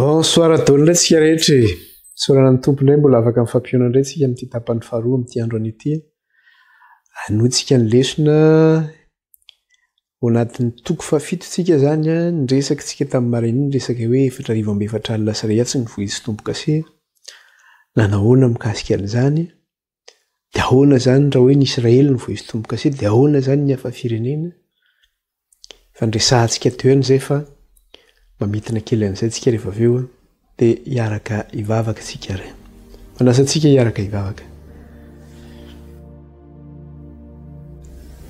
Bonsoir adolo indray tsika rehetra e. Sorana ny tompo indray mbola afaka mifampiona indray tsika amin'ity tapany faharoa amin'ity andro an'ity. Anointsika ny lesona ao anatin'ny toko fafito tsika zany ny resaka tsika tamin'ny maraina ny resaka hoe 4,400 lasa rehatsy ny voizy tompo kase. Na nahoana mikasika an'izany dia ahoana zany raha hoe ny Israely ny voizy tompo kase dia ahoana zany ny hafa firenena. Fandresahantsika teo an'izay fa mamitana kely an'izay tsika rehefa avy eo dia hiaraka hivavaka tsika ray. Manasa tsika hiaraka hivavaka.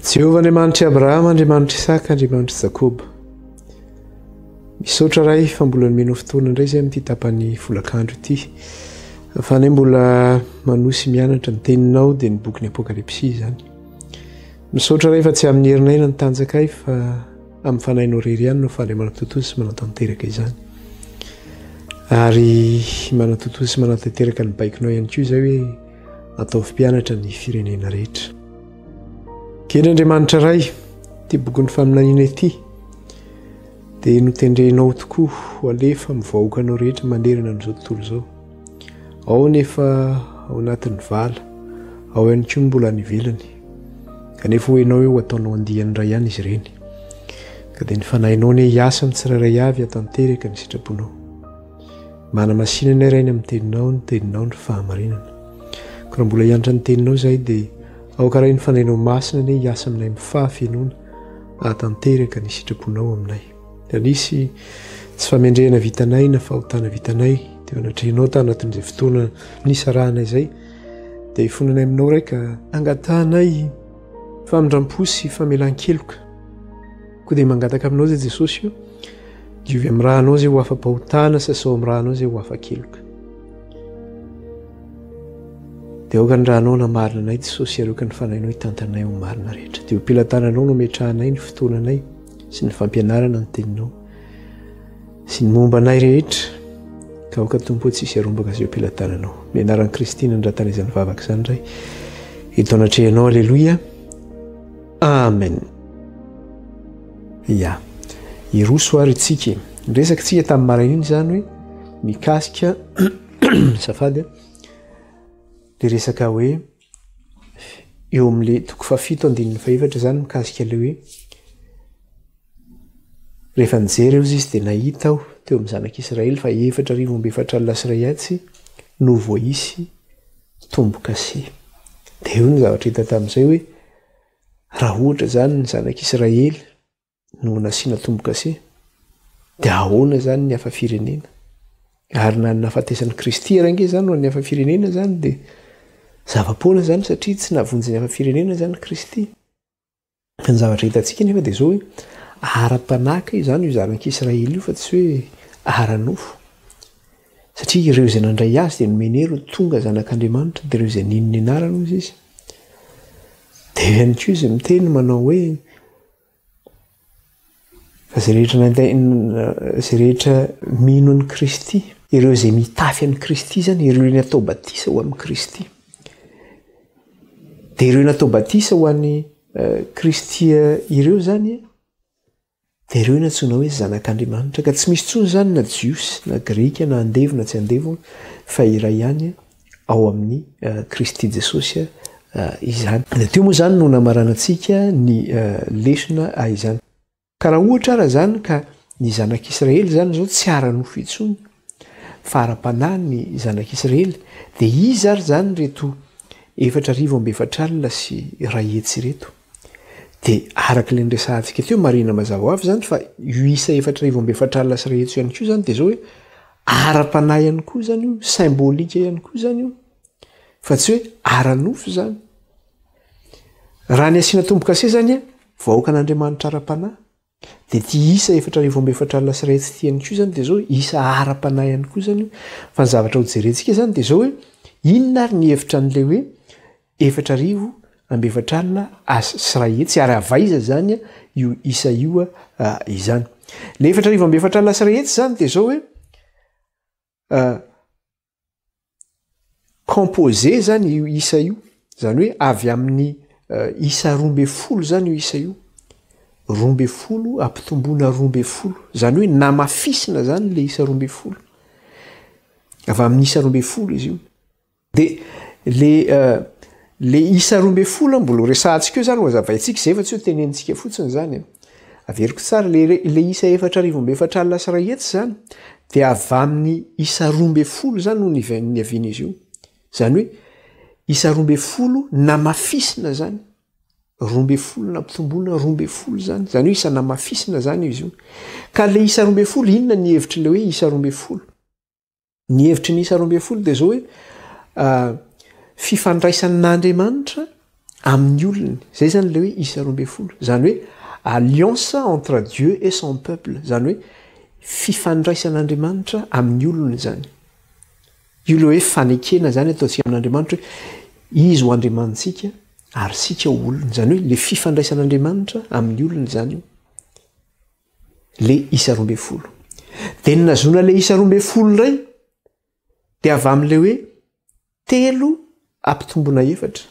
Jehovah Andriamanitry Abrahama, Andriamanitry Isaka, Andriamanitry Jakoba. Misaotra ray fa mbola nomenao fotoana indray izay amin'ity tapany folakandro ity. Afanay mbola manosy mianatra ny teninao dia ny boky ny Apokalipsy zany. Misaotra ray fa tsy amin'ny herinayna ny tanjakay fa amin'ny fanahinao rery ihany no faly manatotozy sy manatanteraka izany. Ary manatotozy sy manatanteraka ny baikinao ihany koa izay hoe ataovy mpianatra ny firenena rehetra. Kely Andriamanitra ray ity boky ny faminaniana ity dia notendrenao tokoa ho alefa mivahoaka anao rehetra manerana n'izao tontolo izao. Ao nefa ao anatin'ny vala, ao ihany koa mbola any ivelany. Kanefa hoenao hoe ho ataonao andiany ray ihany izy ireny. Ka dia ny fanahinao ny hiasa amin'ny tsirairay avy hatanteraka ny sitraponao. Mana-masinana irainy amin'ny teninao ny fahamarinana. Ka raha mbola hianatra ny teninao izay dia aoka ray ny fanahinao masina ny hiasa aminay amin'ny fahafianoana hatanteraka ny sitraponao aminay. Dia nisy tsy famendrehana vitanay na fahotana vitanay teo anatrehanao tanatin'izay fotoana nisarahana izay dia hifonanay aminao ray ka angatahanay famindram-po sy famelan-keloka. Koa dia mangataka aminao izay Jesosy io diovy amin'ny rahanao izay ho afa-pahotana sasao amin'ny rahanao izay ho afa-keloka. Dia aoka ny rahanao namarina anay Jesosy ary aoka ny fanahinao hitantanay ho marina rehetra. Dia ho pilatananao no metrahanay ny fotoananay sy ny fampianarana ny teninao sy ny momba anay rehetra ka aoka tompo tsisy arombaka izay ho pilatananao. Mianaran'i Kristy nandratana izany vavaka izany ray eto anatrehanao. Alleluia, amen. Ya, iroso ary tsika resaka tsika tamin'ny maraina iny zany hoe mikasika safady le resaka hoe eo amin'le toko fafito andininy faefatra zany mikasika le hoe rehefa nijery eo izy dia nahita aho teo amin'ny zanak'Israely fa 4,400 lasa rehatsy no voaisy tombo kase. Dia eo ny zavatra hita tamin'izay hoe raha ohatra zany ny zanak'Israely no nasiana tombo kase dia ahoana zany ny hafa firenena. Ary na ny nahafatesan'i Kristy range zany no ny hafa firenena zany dia zava-poana zany satria tsy navonjy ny hafa firenena zany Kristy. Ny zavatra hitantsika nefa dia izao hoe ara-panaka izany io zanak'Israely io fa tsy hoe ara-nofo. Satria ireo izay nandray azy dia nomeny hery tonga zanak'Andriamanitra dia ireo izay ninony anarana hozy izy. Dia ihany koa izy miteny manao hoe fa izay rehetra mino an'i Kristy, ireo izay mitafy an'i Kristy zany ireo natao batisa ho amin'i Kristy. Dia ireo natao batisa ho an'i Kristy ireo zany dia ireo natsoina hoe zanak'Andriamanitra. Ka tsy misy tsony zany na jiosy na grika na andevo na tsy andevo fa iray ihany ao amin'ny Kristy Jesosy izany. Dia teo moa zany no namaranantsika ny lesona izany. Ka raha ohatra ara zany ka ny zanak'Israely zany zao tsy ara-nofo intsony fa ara-panahy ny zanak'Israely dia izy ary zany reto 4,400 sy rahetsy reto. Dia araka ilay nresahantsika teo marina mazava ho avy zany fa io isa 4,400 sy rahetsy ihany koa zany dia zao hoe ara-panahy ihany koa zany io, symbolika ihany koa zany io fa tsy hoe ara-nofo zany. Raha ny asiana tombo kase zany vahoaka an'Andriamanitra ara-panahy dia ty isa 4,400 sy rahetsy ty ihany koa zany dia zao isa ara-panahy ihany koa zany io. Fa ny zavatra ho jerentsika zany dia zao hoe inona ary ny hevitra n'le hoe 4,400 sy rahetsy ary avaiza zany io isa io izany. Le 4,400 sy rahetsy zany dia zao hoe composé zany io isa io, zany hoe avy amin'ny isa 12 zany io isa io. 12 ampitomboana 12 zany hoe namafisina zany le isa 12. avy amin'ny isa 12 izy io. De le isa 12 mbola resantsika io zany hazavaintsika zay efa tsy ho tenentsika fotsiny zany. Averiko tsara le isa 4,4 sy ray hetsy zany de avy amin'ny isa 12 zany no niaviana izy io. Zany hoe isa 12 namafisina zany. 12 nampitomboana 12 zany. Zany hoe isa namafisina zany izy io. Ka le isa 12 inona ny hevitry le hoe isa 12? Ny hevitry ny isa 12 de zao hoe fifandraisan'Andriamanitra amin'ny olony. Zay zany le hoe isa 12. Zany hoe alliance entre Dieu et son peuple. Zany hoe fifandraisan'Andriamanitra amin'ny olony zany. Io le hoe fanekena zany ataontsika amin'Andriamanitra hoe izy ho andriamantsika ary sika ho olony. Zany hoe le fifandraisan'Andriamanitra amin'ny olony zany io. Le isa 12. De nazona le isa 12 ray de avy amin'le hoe telo ampitombona efatra.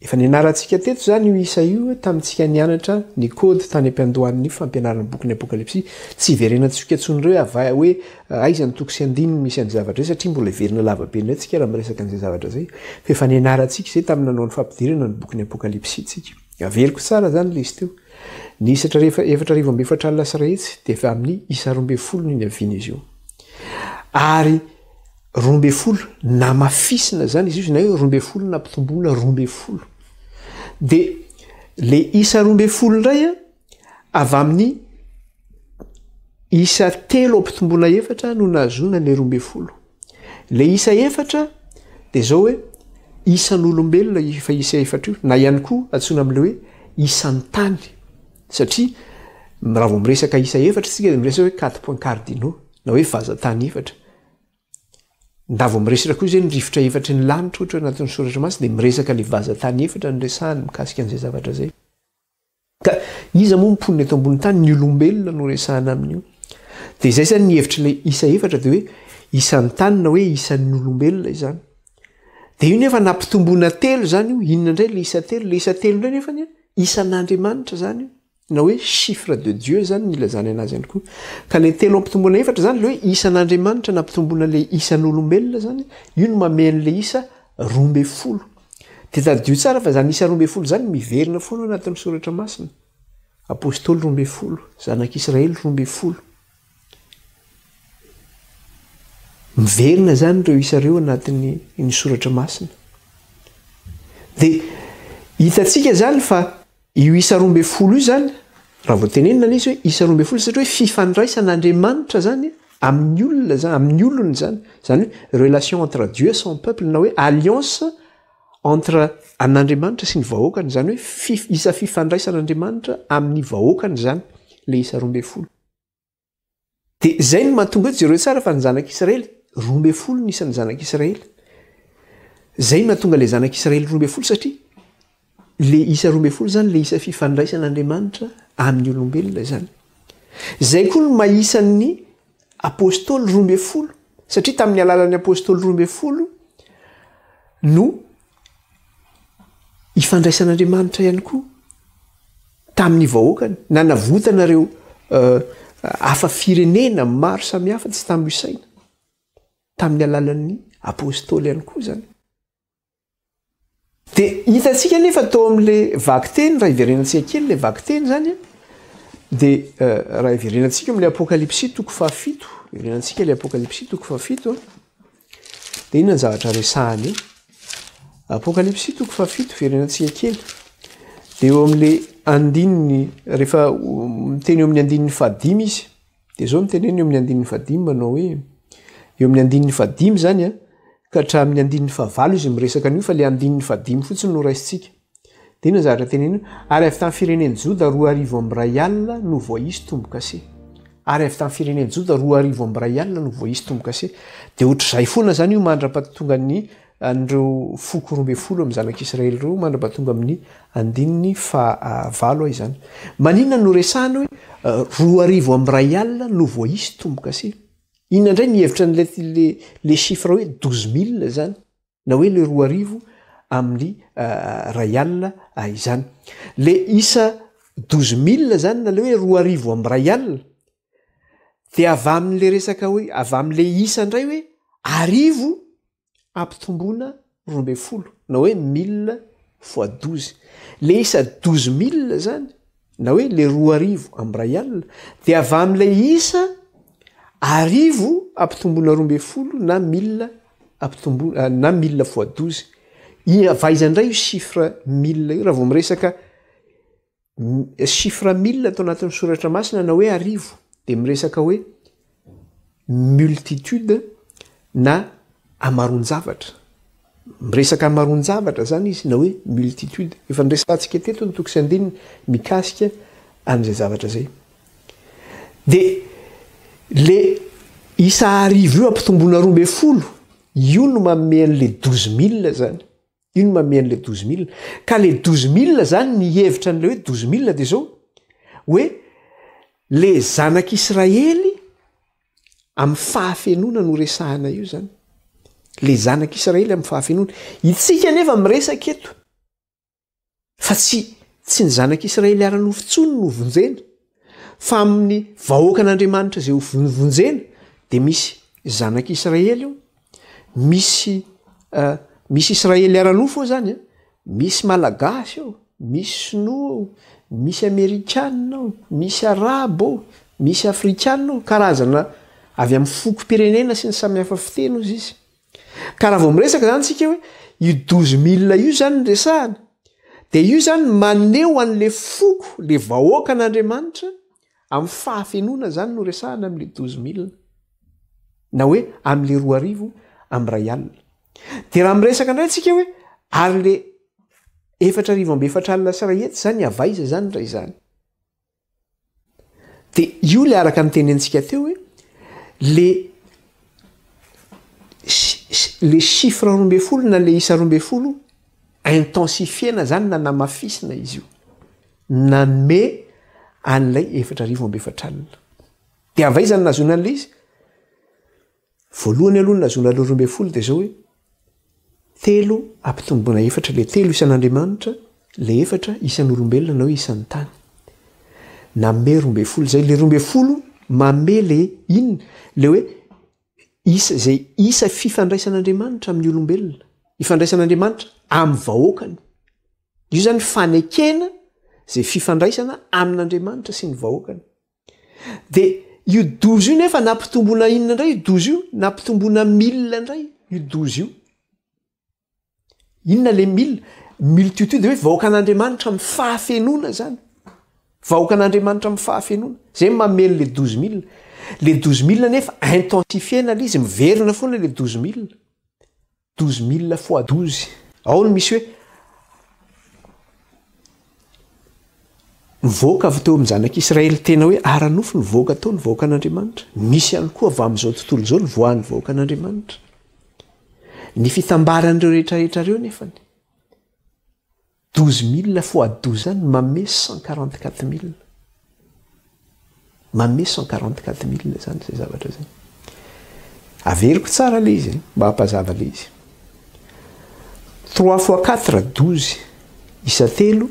Efa nianarantsika teto zany io isa io tamintsika nianatra ny kody tany am-piandohan'ny fampianarana boky ny Apokalipsy. Tsy iverenantsika tsony reo avay hoe aiza ny toko sy andininy misy an'y zavatra zay satria mbola iverina lavabe antsika raha miresaka an'izay zavatra zay. Fa efa nianarantsika zay tamin'ny nanao ny fampidirana ny boky ny Apokalipsy tsika. Aveliko tsara zany le izy teo. Ny isa 4,4 sy ray hetsy de efa amin'ny isa 12 no niaviana izy io. Ary 12 namafisina zany izy io na hoe 12 nampitomboana 12. De le isa 12 ndray avy amin'ny isa telo ampitomboana efatra no nazona le 12. Le isa efatra de zao hoe isan'olombelona fa isa efatra io na ihany koa atsona amin'le hoe isan'ny tany. Satria raha vao miresaka isa efatra tsika de miresaka hoe 4 points cardinaux na hoe vaza-tany efatra. Nda vao miresaka koa zay ny rivotra efatra ny lanitra ohatra anatin'ny soratra masina de miresaka le vaza-tany efatra ny resahany mikasika an'izay zavatra zay. Ka iza moa mimponina eto ambony tany ny olombelona no resahana amin'io. De zay zany ny hevitry le isa efatra de hoe isan'ny tany na hoe isan'ny olombelona izany. De io nefa nampitomboana telo zany io. Inona indray le isa telo? Le isa telo indray nefa isan'Andriamanitra zany io. Na hoe chiffre de Dieu zany nilazany anazy ihany koa. Ka le telo ampitomboana efatra zany le hoe isan'Andriamanitra nampitomboana le isan'olombelona zany, io no mameno le isa 12. De tadio tsara fa zany isa 12 zany miverina foana anatin'ny soratra masina. Apôstôly 12, zanak'Israely 12. Miverina zany reo isa reo anatin'ny soratra masina. De hitatsika zany fa io isa 12 io zany raha vao tenenina izy hoe isa 12 satria hoe fifandraisan'Andriamanitra zany amin'ny olona zany, amin'ny olony zany. Zany hoe relation entre Dieu et son peuple na hoe alliance entre an'Andriamanitra sy ny vahoakany. Zany hoe isa fifandraisan'Andriamanitra amin'ny vahoakany zany le isa 12. De zay no mahatonga hoe jereo tsara fa ny zanak'Israely 12 ny isan'ny zanak'Israely. Zay no mahatonga le zanak'Israely 12 satria le isa 12 zany le isa fifandraisan'Andriamanitra amin'ny olombelona zany. Zay koa no mahisan'ny apôstôly 12 satria tamin'ny alalan'ny apôstôly 12 no ifandraisan'Andriamanitra ihany koa tamin'ny vahoakany na navotanareo hafa firenena maro samihafa tsy tamin'ny isaina tamin'ny alalan'ny apôstôly ihany koa zany. De hitatsika nefa tao amin'le vakiteny raha iverenantsika kely le vakiteny zany de raha iverenantsika amin'le Apokalipsy toko 7, iverenantsika le Apokalipsy toko 7 de inona ny zavatra resahany io. Apokalipsy toko 7 iverenantsika kely de eo amin'le andininy rehefa miteny eo amin'ny andininy 5 izy de zao miteneny eo amin'ny andininy 5 manao hoe eo amin'ny andininy 5 zany ka hatramin'ny andininy 9 izy miresaka an'io fa le andininy 5 fotsiny no raisitsika. De inona zavatra teneny ary avy tamin'ny firenen'ny Joda 2,2 no voaisy tombo-kase. Ary avy tamin'ny firenen'ny Joda 2,2 no voaisy tombo-kase. De ohatr'izay foana zany io mandra-pahatonga ny andreo foko 12 amin'ny zanak'Israely reo mandra-pahatonga amin'ny andininy 9 izany. Maninona no resahana hoe 2,2 no voaisy tombo-kase. Inona indray ny hevitra le chiffre hoe 12 000 zany na hoe le 2,000 amin'ny ray alina izany. Le isa 12 000 zany na le hoe 2,000 ray alina de avy amin'le resaka hoe avy amin'le isa indray hoe arivo ampitomboana 12 na hoe 1000 fois 12 le isa 12000 zany na hoe le 2,00 de avy am'lay isa arivo ampitomboana 12 na 1000 na 1000 fois 12 vaizandray io chiffre 1000 io raha vao miresaka chiffre 1000 atao anatin'ny soratra masina na hoe arivo de miresaka hoe multitude na amaron-javatra miresaka amaron-javatra zany izy na hoe multitude efa niresantsika teto ny toko sy andininy mikasika an'izay zavatra zay de le isa arivo io ampitomboana 12 io no manome an'le 12000 zany io no manome an'le 12000 ka le 12000 zany ny hevitra an'le hoe 12000 de zao hoe le zanak'Israely amin'ny fahafenona no resahana io zany le zanak'Israely amin'ny fahafenona itsika nefa miresaka eto fa tsy ny zanak'Israely ara-nofo no vonjena fa amin'ny vahoakan'Andriamanitra zay ho vonjena de misy zanak'Israely io misy Israely ara-nofo ao zany misy malagasy ao misy sinoa ao misy amerikanina ao misy arabo ao misy afrikanina ao karazana avy amin'ny foko-pirenena sy ny samihafa fiteny ozy izy ka raha vao miresaka zany tsika hoe io 12000 io zany ny resahana de io zany maneho an'le foko le vahoakan'Andriamanitra amin'ny fahafenona zany no resahana amin'le 12000 na hoe amin'le 2,00 de raha miresaka indray tsika hoe ary le 4,700 sy 100 zany avaiza zany ray zany de io le araka ny tenentsika teo hoe le chiffre 12 na le isa 12 intensifiena zany na namafisina izy io nanome an'ilay 4,700 de avaizany nazona an'le izy voalohany aloha nazona le 12 de zao hoe telo ampitomboana 4 le telo isan'Andriamanitra le 4 isan'olombelona na hoe isan'ny tany nanome 12 zay le 12 manome le inona le hoe isa zay isa fifandraisan'Andriamanitra amin'ny olombelona ifandraisan'Andriamanitra amin'ny vahoakany io zany fanekena zay fifandraisana amin'Andriamanitra sy ny vahoakany de io 12 io nefa nampitomboana inona indray io 12 io nampitomboana 1000 indray io 12 io inona le 1000 multitude hoe vahoakan'Andriamanitra amin'ny fahafenona zany vahoakan'Andriamanitra amin'ny fahafenona zay mamely le 12000 le 12000 nefa intensifiena le izy miverina foana le 12000 fois 12 ao no misy hoe nivoaka avy teo amin'ny zanak'Israely tena hoe ara-nofo nivoaka tao ny vahoakan'Andriamanitra misy ihany koa avy amin'izao tontolo izao ny voan'ny vahoakan'Andriamanitra ny fitambaran'ireo rehetrarehetrareo nefany 12000 fois 12 zany manome 144000 manome 144000 zany zay zavatra zay averiko tsara le izy mba hampazava le izy 3 fois 4 12 isa telo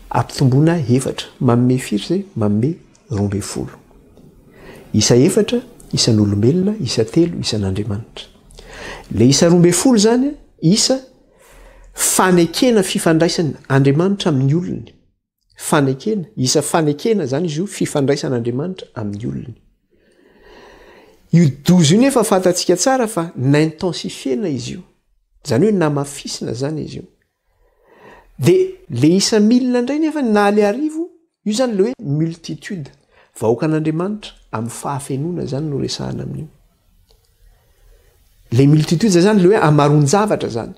ampitomboana 4 manome firy zay manome 12 isa 4 isan'olombelona isa telo isan'Andriamanitra le isa 12 zany isa fanekena fifandraisana Andriamanitra amin'ny olony fanekena isa fanekena zany izy io fifandraisan'Andriamanitra amin'ny olony io 12 io nefa fantatsika tsara fa naintensifiena izy io zany hoe namafisina zany izy io de le isa 1000 indray nefa na le arivo io zany le hoe multitude vahoakan'Andriamanitra amin'ny fahafenona zany no resahana amin'io le multitude zany le hoe amaron-javatra zany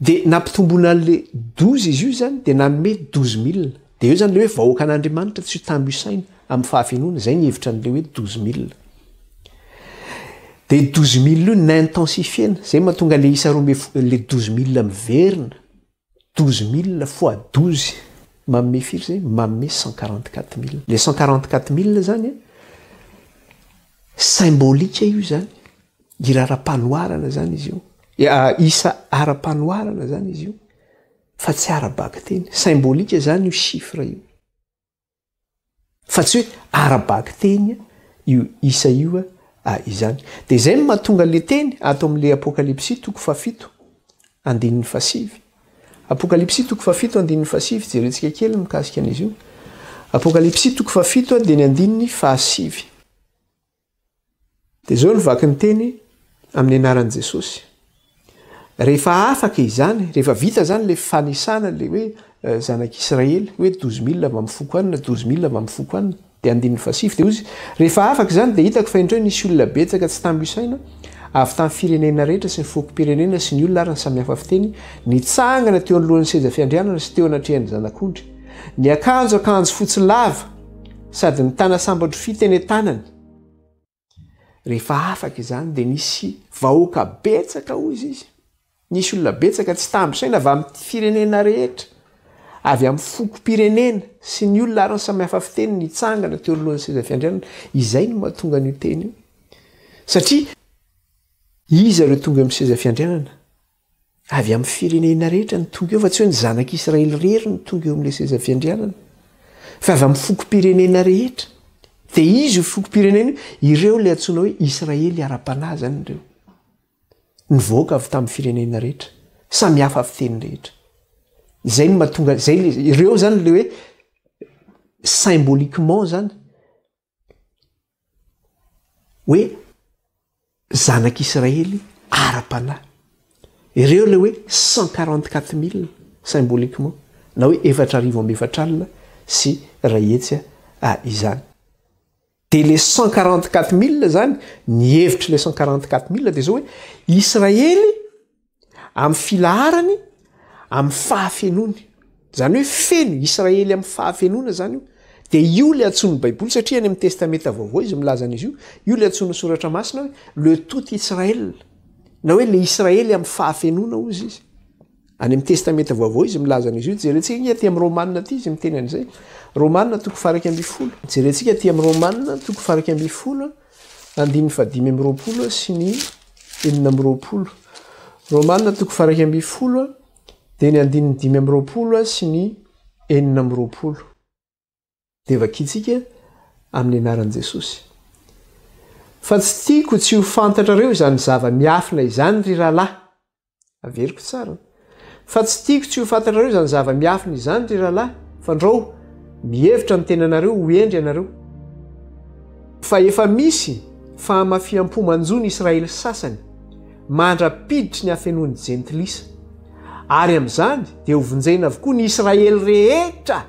de nampitomboana le 12 izy io zany de nanome 12000 de io zany le hoe vahoakan'Andriamanitra tsy ho tambo isaina amin'ny fahafenona zay ny hevitra n'le hoe 12000 de 12000 io naintensifiena zay mahatonga le isa le 12000 miverina 12000 fois 12 manome firy zay manome 144000 le 144000 zany symbolika io zany irara-panoarana zany izy io isa ara-panoarana zany izy io fa tsy ara-baka teny symbolika zany io chiffre io fa tsy hoe ara-baka teny io isa io izany dia izay no mahatonga le teny ato amin'le apokalipsy toko fafito andininy fasivy apokalipsy toko fafito andininy fasivy jerentsika kely mikasika an'izy io apokalipsy toko fafito dia ny andininy fahasivy dia zao nyvaky ny teny amin'ny anaran'i Jesosy rehefa afaka izany rehefa vita zany le fanisana le hoe zanak'Israely hoe 12 000 va mifoko anina 12 000 va mifoko anina dia andininy fasivy dia ozy rehefa afaka izany dia hitako fa indreo nisy olona betsaka tsy tambisaina avy tamin'ny firenena rehetra sy ny fokom-pirenena sy ny olona ary ny samihafa fiteny nitsangana teo anolohan'ny seza fiandrianana sy teo anatrehany zanak'ondry ny akanjo fotsy lava sady ny tana sambatra fiteny tanany rehefa afaka izany dia nisy vahoaka betsaka ozy izy nisy olona betsaka tsy tambisaina avy amin'ny firenena rehetra avy amin'ny fokom-pirenena sy ny olona ary ny samihafa fiteny nitsangana teo anolohan'ny seza fiandrianana izay no mahatonga an'io teny io satria izy ireo tonga amin'ny seza fiandrianana avy amin'ny firenena rehetra ny tonga eo fa tsy hoe ny zanak'Israely rery ny tonga eo amin'ilay seza fiandrianana fa avy amin'ny fokom-pirenena rehetra dia izy io fokom-pirenena ireo le antsoina hoe Israely ara-panahy zany ireo nivoaka avy tamin'ny firenena rehetra samihafa fiteny rehetra izay no mahatonga zay ireo zany le hoe symboliquement zany hoe zanak'Israely ara-panahy ireo le hoe 144 000 symboliquement na hoe 4,400 sy rahetsy izany dia le 144 000 zany ny hevitry le 144 000 dia zao hoe Israely amin'ny filaharany amin'ny fahafenony zany hoe feno Israely amin'ny fahafenona zany io dia io le antsoin'ny baiboly satria any amin'ny testamenta vaovao izy milazan'izy io le antsoin'ny soratra masina hoe le tout Israël na hoe le Israely amin'ny fahafenona ozy izy any amin'ny testamenta vaovao izy milazan'izy io jerentsika aty amin'ny romanina aty izy miteny an'izay romanina toko faraky amby folo jerentsika aty amin'ny romanina toko faraky amby folo andininy fadimy amby roapolo sy ny enina amby roapolo romanina toko faraky amby folo dia ny andininy dimy amby roapolo sy ny enina amby roapolo dia vakitsika amin'ny anaran'i Jesosy fa tsy tiako tsy ho fantatrareo izany zava-miafina izany ry rahalahy averiko tsara fa tsy tiako tsy ho fantatrareo izany zava-miafina izany ry rahalahy fa ndrao mihevitra ny tenanareo ho endry ianareo fa efa misy fahamafiam-po-manjo ny Israely sasany mandra-piditry ny hafenony jentilisa ary amin'izany dia hovonjena avokoa ny Israely rehetra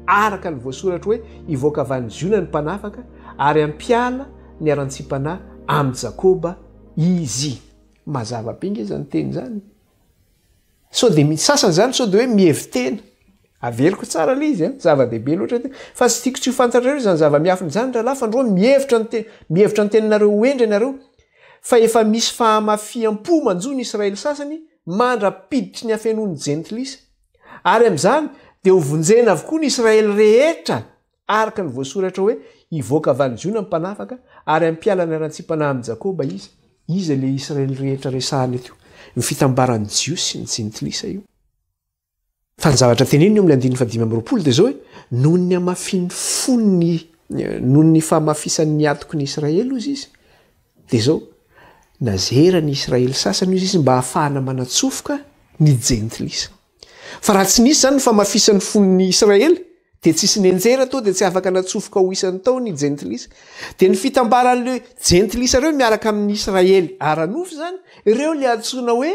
araka ny voasoratra hoe ivoaka avy any Ziona ny mpanafaka ary ampiala ny arantsipanahy amin'ny Jakoba izy mazava pinga izany teny zany so dia sasany zany so dia hoe mihevitena averiko tsara le izy zava-dehibe loatra fa tsy tiako tsy ho fantatrareo zany zava-miafina zany rahalahy fa ndro mihevitra ny teninareo ho endry ianareo fa efa misy fahamafiam-po manjo ny Israely sasany mandra-piditry ny hafenony jentilisa ary amin'izany dia hovonjena avokoa ny Israely rehetra araka ny voasoratra hoe ivoaka avy any Ziona ny mpanafaka ary ampiala ny arantsipanahy amin'ny Jakoba izy le Israely rehetra resahany eto ny fitambaran'ny Jios sy ny jentilisa io fa ny zavatra teneniny eo amin'ilay andininy fadimy amby roapolo dia zao hoe noho ny amafiny fony noho ny famafisan'ny atoko ny Israely ozy izy dia zao nazera ny Israely sasany izy mba hahafahana manatsofoka ny jentilisa fa raha tsy nisy zany ny famafisan'ny fon'ny Israely dia tsisy nenjera tao dia tsy afaka natsofoka ho isan'ny tao ny jentilisa dia ny fitambaran'le jentilisa ireo miaraka amin'ny Israely aranofo zany ireo le antsoina hoe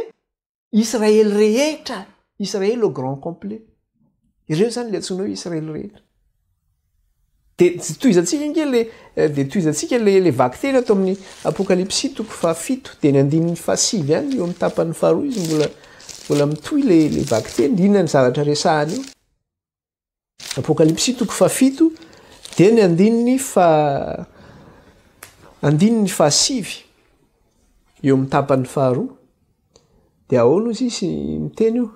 Israely rehetra Israely au grand complet ireo zany le antsoina hoe Israely rehetra dia toizantsika nge dia toizantsika le vaky teny ato amin'ny apokalipsy toko fahafito dia ny andininy fahasivy any eo amin'ny tapan'ny faharoa izy mbola mitoy le vaky teny inona ny zavatra resahany io apokalipsy toko fahafito dia ny andininy fahasivy eo amin'ny tapan'ny faharoa dia ahoana izy izy miteny io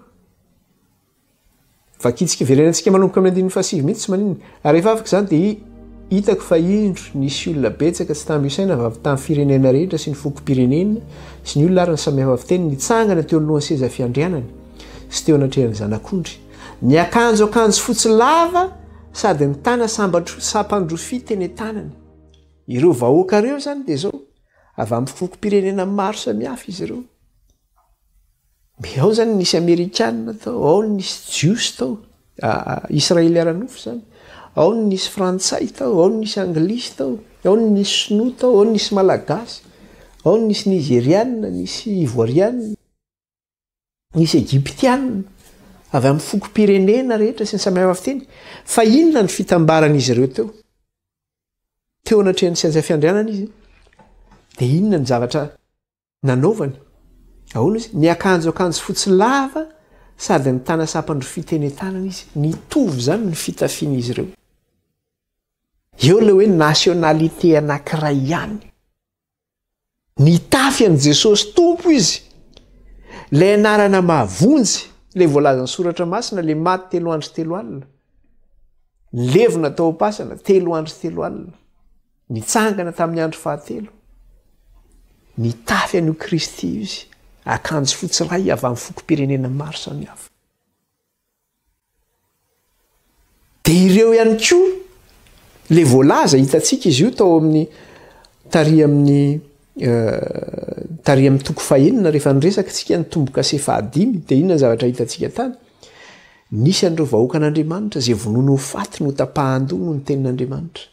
vakitsika verenantsika manomboka amin'ny andininy fahasivy mihitsy tsy maninona ary rehefa afaka zany dia hitako fa indro nisy olona betsaka tsy tambisaina avy tamin'ny firenena rehetra sy ny fokom-pirenena sy ny olona ary ny samihafa fiteny nitsangana teo alohan'ny seza fiandrianany sy teo anatrehany zanak'ondry ny akanjo fotsy lava sady ny tana sampandrofy teny tanany ireo vahoaka reo zany dia zao avy amin'ny fifokom-pirenena maro samihafa izy ireo. Ao zany nisy amerikanina tao, ao nisy jiosy tao, israely ara-nofo zany, ao nisy frantsay tao, ao nisy anglisy tao, ao nisy sinoa tao, ao nisy malagasy, ao nisy nigérianina, nisy ivoirianina, nisy egyptianina, avy amin'ny foko-pirenena rehetra sy ny samihafa fiteny. Fa inona ny fitambaran'izy ireo teo? Teo anatrehan'ny siansa fiandrianana izy. Dia inona ny zavatra nanaovany? Ahoana izy? Ny akanjo fotsy lava sady ny tana sapandro fitenentanana izy. Nitovy zany ny fitafian'izy ireo. Eo ilay hoe nationalité anankiray ihany. Nitafy an'i Jesosy tompo izy. Ilay anarana mahavonjy, ilay voalaza ny soratra masina, ilay maty 3 andro 3 alina. Levona tao am-pasana 3 andro 3 alina. Nitsangana tamin'ny andro 9. Nitafy an'io Kristy izy. Akanjo fotsy ray avy amin'ny foko-pirenena maro samihafa. Dia ireo ihany koa, le voalaza hitantsika izy io tao amin'ny tary amin'ny toko fahenina rehefa niresaka tsika ny tomboka se 5 dia inona ny zavatra hitantsika tany? Nisy an'ireo vahoakan'Andriamanitra izay vonoina ho faty no tapahan-doha no ny tenin'Andriamanitra.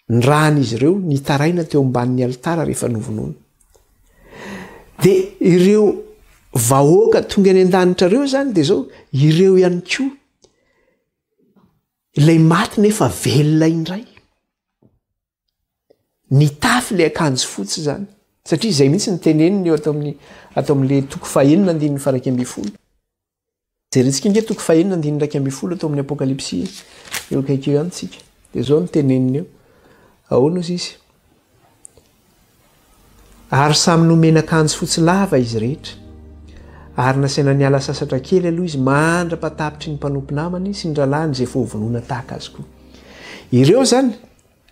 Ny rahan'izy ireo nitaraina teo ambanin'ny alitara rehefa novonoina. Dia ireo vahoaka tonga any an-danitra ireo zany dia zao ireo ihany koa ilay maty nefa velona indray. Nitafy ilay akanjo fotsy zany. Satria izay mihitsy ny teneniny eo atao amin'ilay toko fahenina 112. Jerentsika inge toko fahenina 112 atao amin'ny apokalipsy eo akaikeo ihany tsika. Dia zao ny teneniny eo. Ahoana ozy izy? Ary samy nomena akanjo fotsy lava izy rehetra. Ary nasaina niala sasatra kely aloha izy mandra-patapitry ny mpanompo namany sy ny ralahany izay vovonoana tahaka azy koa. Ireo zany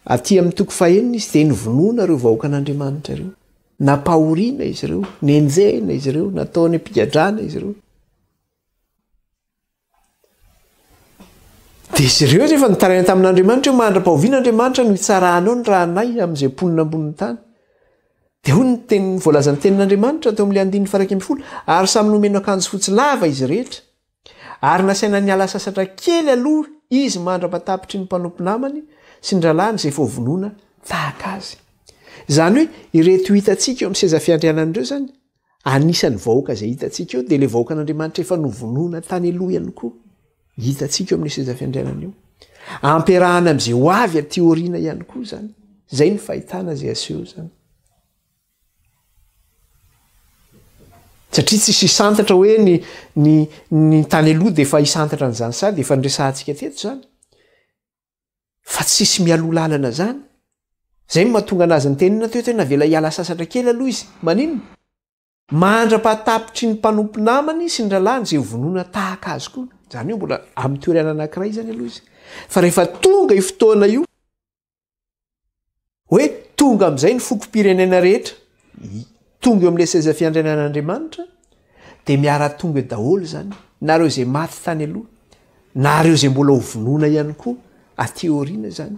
aty amin'ny toko fahenina izy dia nivonoana ireo vahoakan'Andriamanitra ireo. Napahoriana izy ireo, nenjehina izy ireo, nataony ampigadrana izy ireo. Dia izy ireo rehefa nitaraina tamin'Andriamanitra io mandra-pahovian'Andriamanitra no hitsarahanao ny rahanay amin'izay mponina ambony tany. Dia hoy ny voalazan'ny tenin'Andriamanitra teo amin'ilay 112, ary samy nomena akanjo fotsy lava izy rehetra. Ary nasaina niala sasatra kely aloha izy mandra-patapitry ny mpanompo namany sy ny ralahany izay vovonoana tahaka azy. Izany hoe ireto hitantsika eo amin'ny seza fiandrianana ireo zany, anisan'ny vahoaka izay hitantsika eo dia ilay vahoakan'Andriamanitra efa novonoana tany aloha ihany koa. Hitantsika eo amin'ny seza fiandrianana eo. Ampiarahana amin'izay ho avy aty aoriana ihany koa zany. Izay ny fahitana izay aseho zany. Satria tsy hisantatra hoe ny tany aloha dia efa hisantatra n'izany sady efa niresahantsika teto zany. Fa tsisy mialoha lalana zany. Izay no mahatonga anazy ny tenina teo tena navela hiala sasatra kely aloha izy. Maninona? Mandra-patapitry ny mpanompo namany sy ny ralahany izay vonoana tahaka azy koa. Izany hoe mbola amin'ny toerana anankiray zany aloha izy. Fa rehefa tonga io fotoana io, hoe tonga amin'izay ny foko-pirenena rehetra, tonga eo amin'ilay seza fiandrianan'Andriamanitra, dia miara tonga daholo zany, na ireo izay maty tany aloha, na ireo izay mbola ho vonoana ihany koa aty aoriana zany.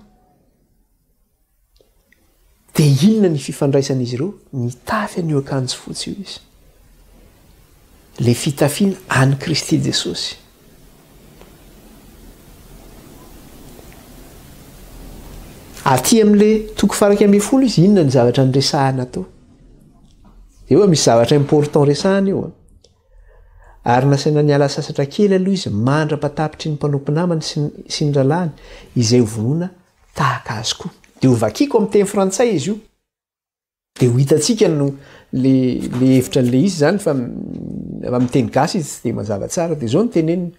Dia inona ny fifandraisan'izy ireo? Nitafy an'io akanjo fotsy io izy. Ilay fitafiana an'i Kristy Jesosy. Aty amin'ilay toko 12 izy, inona ny zavatra niresahana tao? Eo misy zavatra important resahana eo. Ary nasaina niala sasatra kely aloha izy mandra-patapitry ny mpanompo namany sy ny ralahany izay vonoana tahaka azy koa. Dia ho vakiako amin'ny teny frantsay izy io. Dia ho hitantsika le hevitra n'ilay izy zany fa amin'ny teny gasy izy tsy dia mazava tsara. Dia zao ny teneniny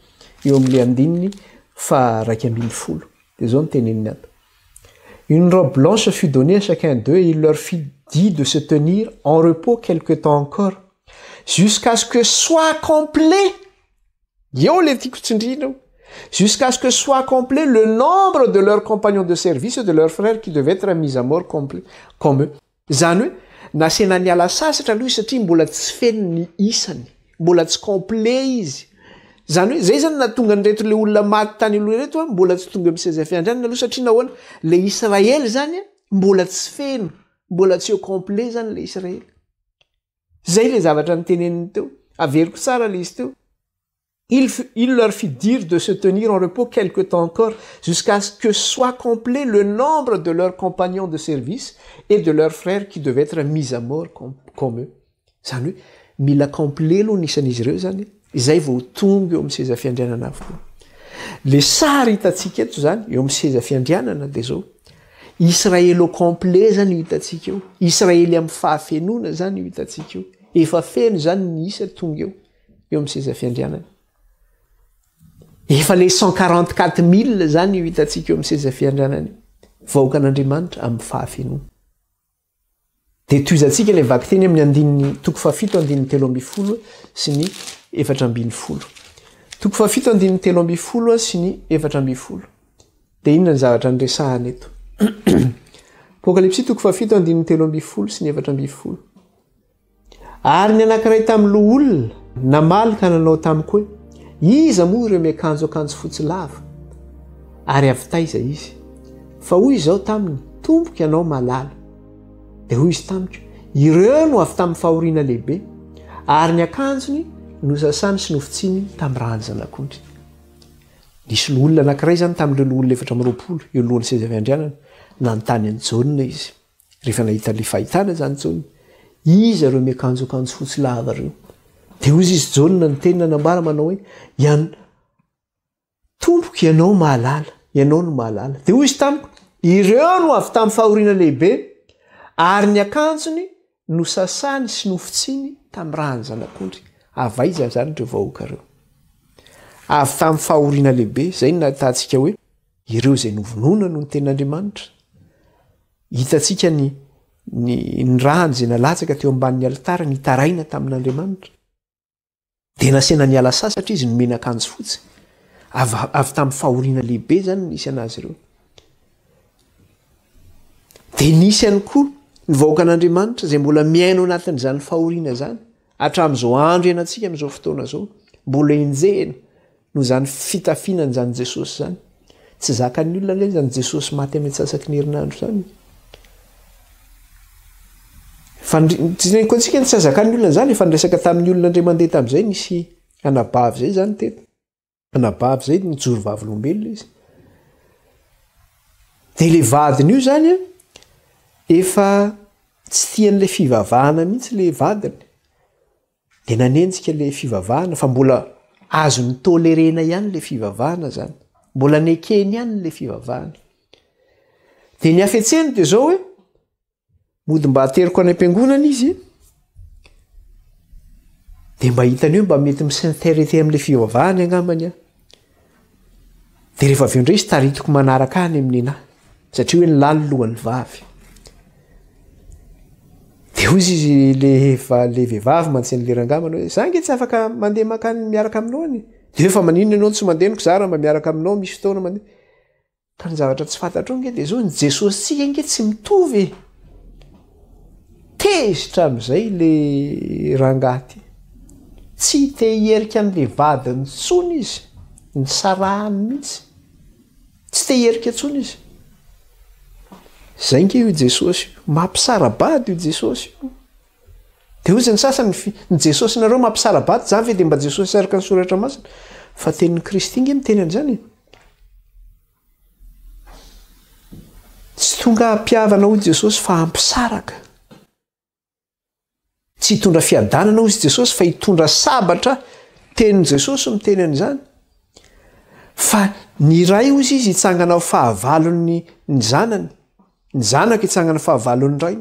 eo amin'ilay 112. Dia zao ny teneniny ato. Une robe blanche fut donnée à chacun d'eux et il leur fut dit de se tenir en repos quelque temps encore, jusqu'à ce que soit complet. Jusqu'à ce que soit complet le nombre de leurs compagnons de service et de leurs frères qui devaient être mis à mort complet, comme eux. Zany hoe nasena niala sasatra aloha izy satria mbola tsy feno ny isany, mbola tsy complet izy. Zany hoe zay zany nahatonga nyreto le olona maty tany aloha reto mbola tsy tonga amin'ny seza fiandrianana aloha satria nahoana le Israely zany mbola tsy feno mbola tsy eo complet zany le Israely. Zay le zavatra nyteneniny teo. Averiko tsara le izy teo. Il leur fit dire de se tenir en repos quelque temps encore jusqu'à ce que soit complet le nombre de leurs compagnons de service et de leurs frères qui devaient être mis à mort comme eux. Zany hoe mila complet aloha nisan'izy ireo zany. Izay vao tonga eo amin'ny seza fiandrianana avokoa. Le sary hitantsika eto zany eo amin'ny seza fiandrianana dia zao. Israely au complet zany io hitantsika eo. Israely amin'ny fahafenoana zany io hitantsika eo. Efa feno zany ny isa tonga eo amin'ny seza fiandrianana. Efa le 144 000 zany io hitantsika eo amin'ny seza fiandrianana. Vahoaka an'Andriamanitra amin'ny fahafenoana. Dia toizantsika ilay vaky teny amin'ny andininy toko fahafito andininy 3:10 sy ny 4:10. Toko fahafito andininy 3:10 sy ny 4:10. Dia inona ny zavatra nyresahana eto? Apokalipsy toko fahafito andininy 3:10 sy ny 4:10. Ary ny anankiray tamin'ny loha olona namaly ka nanao tamiko hoe iza moa ireo miakanjo fotsy lava ary avy taiza izy fa hoy izao taminy tompoka ianao malala. Dia hoy izy tamiko ireo no avy tamin'ny fahoriana lehibe ary ny akanjony nosasany sy nofitsiny tamin'ny ranjanak'ondry. Nisy loha olona anankiray zany tamin'ireo loha olona 420 eo lohan'ny seza fiandrianana nanontany an'i Jauna izy rehefa nahita le fahitana zany Jauna. Iza ireo miakanjo fotsy lava ireo? Dia hoy izy Jauna ny teny nanambara manao hoe tompoka ianao mahalala, ianao no mahalala. Dia hoy izy tamiko ireo no avy tamin'ny fahoriana lehibe ary ny akanjony nosasany sy nofitsiny tamin'ny ranjanak'ondry. Avaiza zany ireo vahoaka ireo? Avy tamin'ny fahoriana lehibe, zay no nahitantsika hoe ireo izay novonoina no ny tenin'Andriamanitra. Hitantsika ny rano izay nalatsaka teo ambanin'ny alitara nitaraina tamin'Andriamanitra. Dia nasena niala sasatra izy nomena akanjo fotsy. Avy tamin'ny fahoriana lehibe zany nisy anazy ireo. Dia nisy ihany koa ny vahoaka an'Andriamanitra izay mbola miaino anatin'izany fahoriana zany. Hatramin'izao andro ianantsika amin'izao fotoana izao mbola enjehina no zany fitafiana zany Jesosy zany. Tsy zakan'ny olona ilay zany Jesosy maty amin'ny antsasaky ny herinandro zany. Koantsika ny tsy zakan'ny olona zany efa niresaka tamin'ny olona indray mandeha tamin'izay nisy anabavy zay zany teto. Anabavy zay nijoro vavolombelona izy. Dia ilay vadiny io zany efa tsy tian'ilay fivavahana mihitsy ilay vadiny. Dia nanenjika ilay fivavahana fa mbola azony tolerena ihany ilay fivavahana zany. Mbola nekeny ihany ilay fivavahana. Dia ny hafetseny dia zao hoe mody mba hateriko any am-piangonana izy dia mba hitany hoe mba mety misinterité amin'ilay fivavahana angambany. Dia rehefa avy eo indray izy taritiko manaraka any amin'ny anahy satria hoe nilalo lohan'ny vavy. Dia hoy izy le vehivavy mantseny lerangambana hoe za nge tsy afaka mandeha makany miaraka aminao any. Dia efa maninona ianao tsy mandeha niko zara mba miaraka aminao misy fotoana mandeha. Ka ny zavatra tsy fantatro nge dia zao ny Jesosy tsika nge tsy mitovy. Tezitra amin'izay le rangaty. Tsy te hierika an'le vadiny intsony izy. Ny sarahany mihitsy. Tsy te hierika intsony izy. Zay nge io Jesosy. Mampisarabady io Jesosy. Dia hoy ny sasany ny Jesosy nareo mampisarabady zany ve dia mba Jesosy araka ny soratra masina fa tenin'ny Kristy nge miteny an'izany. Tsy tonga hampiavana hoy Jesosy fa hampisaraka. Tsy hitondra fiadanana hoy Jesosy fa hitondra sabatra tenin'i Jesosy miteny an'izany. Fa ny ray hoy izy hitsangana ho fahavalon'ny zanany. Ny zanaka hitsangana fahavalon'ny ray.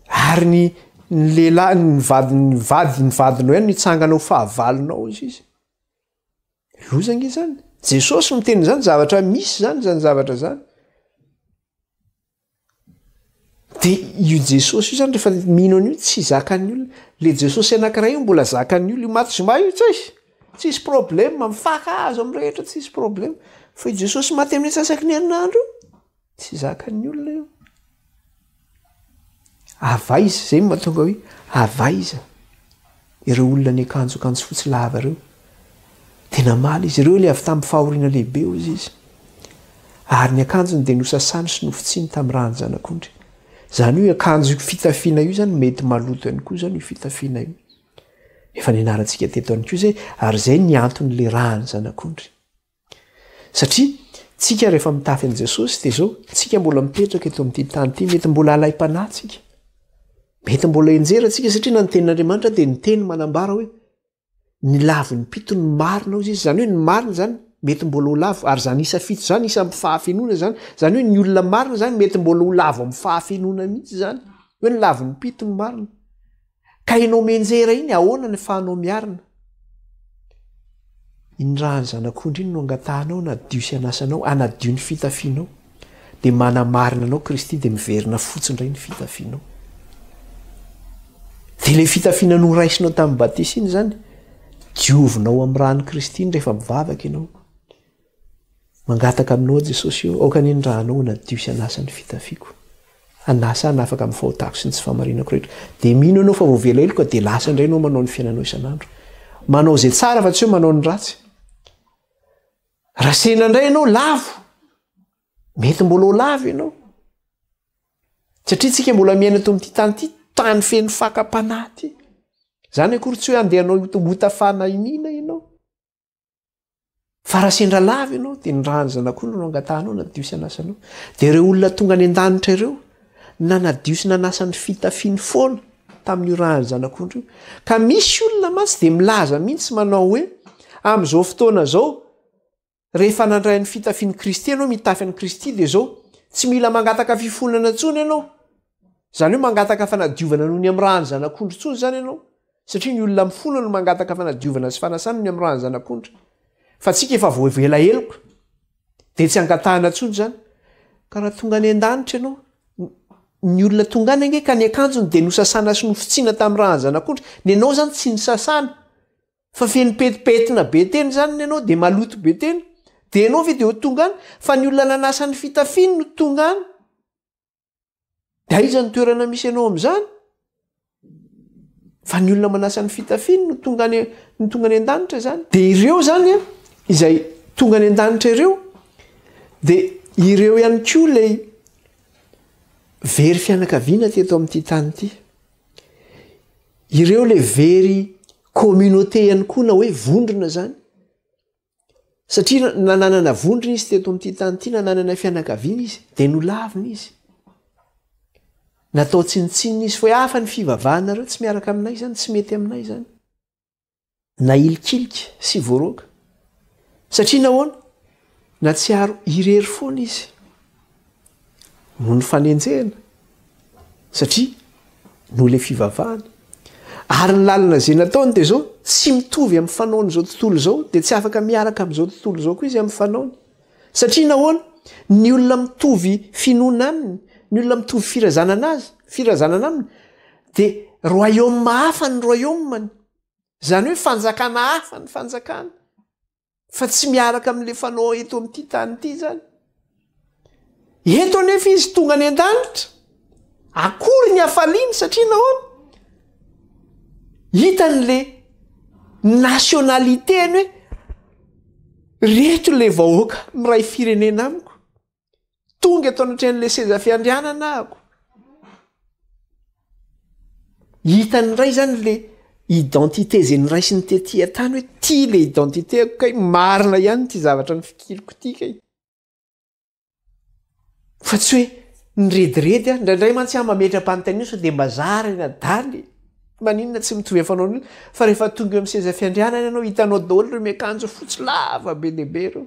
Ary ny lehilahy ny vadinao ihany hitsangana ho fahavalonao izy. Lozanga izany. Jesosy miteny izany zavatra misy zany zavatra zany. Dia io Jesosy io zany rehefa mino an'io tsy zakan'ny olona. Le Jesosy anankiray io mbola zakan'ny olona. Maty zoma io tsisy problème mifaka azo amin'ny rehetra tsisy problème. Fa io Jesosy maty amin'ny antsasaky ny herinandro tsy zakan'ny olona io. Avaiza zay mahatonga hoe avaiza ireo olona ny akanjo fotsy lava ireo. Tena maly izy ireo le avy tamin'ny fahoriana lehibe hozy izy. ary ny akanjony dia nosasany sy nofitsiny tamin'ny rany zanak'ondry. Zany hoe akanjo fitafiana io zany mety maloto ihany koa zany io fitafiana io. Efa nianarantsika teto ihany koa zay ary zay ny anton'le rany zanak'ondry. Satria tsika rehefa mitafy an' Jesosy dia zao tsika mbola mipetraka eto amin'ity tany ity mety mbola alay-panahy tsika. Mety mbola enjera tsika satria na ny tenin'Andriamanitra dia ny teny manambara hoe ny lavo ny pito ny marina izy zany hoe ny marina zany mety mbola ho lavo ary zany isa fito zany isa amin'ny fahafenoana zany zany hoe ny olona marina zany mety mbola ho lavo amin'ny fahafenoana mihitsy zany hoe ny lavo ny pito ny marina ka ianao menjera iny ahoana ny fahanao miarina. Iny rany zanak'ondry iny no angatahanao nadio sy anasanao anadio ny fitafianao dia manamarina anao Kristy dia miverina fotsindray ny fitafianao. Dia ilay fitafiana noraisinao tamin'ny batisa iny zany diovinao amin'ny rany Kristy iny rehefa mivavaka ianao. Mangataka aminao Jesosy io aoka ny ranao nadio sy anasa ny fitafiako. Anasa ny afaka amin'ny fahotako sy ny tsy fahamarinako rehetra. Dia mino ianao fa voavela eloka dia lasa indray ianao manao ny fiainanao isan'andro. Manao izay tsara fa tsy hoe manao ny ratsy. Rasena indray ianao lavo. Mety mbola ho lavo ianao. Satria tsika mbola miaina eto amin'ity tany ity tany feno fakam-panahy ity. Zany akory tsy hoe andehanao hotafana inina ianao. Fa raha sendra lava ianao dia ny rany zanak'ondry no angatahanao nadio sy anasanao. Dia ireo olona tonga any an-danitra ireo na nadio sy nanasa ny fitafiany foana tamin'io rany zanak'ondry io. Ka misy olona mantsy dia milaza mihitsy manao hoe amin'izao fotoana zao rehefa nandray ny fitafiany Kristy ianao mitafy an'i Kristy dia zao tsy mila mangataka fifonana intsony ianao. Zany hoe mangataka fanadiovana noho ny amin'ny rany zanak'ondry intsony zany ianao. Satria ny olona mifona no mangataka fanadiovana sy fanasana ny amin'ny rany zanak'ondry. Fa tsika efa voavela eloko dia tsy angatahana intsony zany. Ka raha tonga any an-danitra ianao ny olona tonga any ange ka ny akanjony dia nosasana sy nofotsiana tamin'ny rany zanak'ondry. Ny ianao zany tsy nosasana fa feno petipetina be teny zany ianao dia maloto be teny. Dia ianao ve dia ho tonga any fa ny olona nanasa ny fitafiany no tonga any. Dia aiza ny toerana misy ianao amin'izany? Fa ny olona manasa ny fitafiany no tonga any an-danitra zany. Dia ireo zany izay tonga any an-danitra ireo dia ireo ihany koa ilay very fianakaviana teto amin'ity tany ity. Ireo ilay very communauté ihany koa na hoe vondrona zany. Satria nananana vondrona izy teto amin'ity tany ity, nananana fianakaviana izy dia nolavina izy. Natao tsinitsinina izy fa hoe hafa ny fivavahanareo tsy miaraka aminay zany, tsy mety aminay zany. Na ilikilika sy voaroaka. Satria nahoana? Na tsy aro irery foana izy. Noho ny fanenjehana. Satria noho ilay fivavahana. Ary ny lalana izay nataony dia zao tsy mitovy amin'ny fanaony izao tontolo izao dia tsy afaka miaraka amin'izao tontolo izao koa izy amin'ny fanaony. Satria nahoana? Ny olona mitovy finoana aminy, ny olona mitovy firazanana aminy dia royaume hafa ny royaume. Zany hoe fanjakana hafa ny fanjakana. Fa tsy miaraka amin'ilay fanao eto amin'ity tany ity zany. Eto anefa izy tonga any an-danitra. Akory ny hafaliany satria nahoana? Hitan'ilay nationalité-ny hoe reto ilay vahoaka miray firenena amiko. Tonga eto anatrehan'ilay seza fiandrianana ahako. Hitan'ny ray zany ilay identité izay niraisiny tetỳ tany hoe tia ilay identité ako kay marina ihany ty zavatra ny fikiriko ity kay. Fa tsy hoe nyrediredy indraindray mantsy mametra-panontaniana sao dia mbazara eny adaly. Maninona tsy mitovy amin'ny fanaony fa rehefa tonga eo amin'ny seza fiandrianana ianao hitanao daholo ireo miakanjo fotsy lava be dehibe ireo.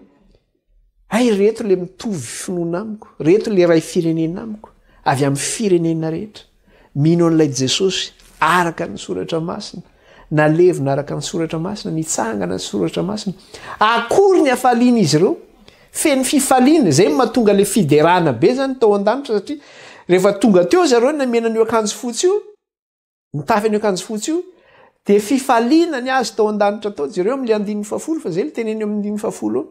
Ay reto ilay mitovy finoana amiko, reto ilay ray firenena amiko, avy amin'ny firenena rehetra. Mino an'ilay Jesosy araka ny soratra masina, nalevina araka ny soratra masina, nitsangana ny soratra masina. Akory ny hafaliana izy ireo? Feno fifaliana, izay mahatonga ilay fiderana be zany tao an-danitra satria rehefa tonga teo zareo namena an'io akanjo fotsy io, nitafy an'io akanjo fotsy io, dia fifaliana ny azy tao an-danitra tao. Jereo amin'ilay 150 fa izay ilay teneny amin'ny 150 eo.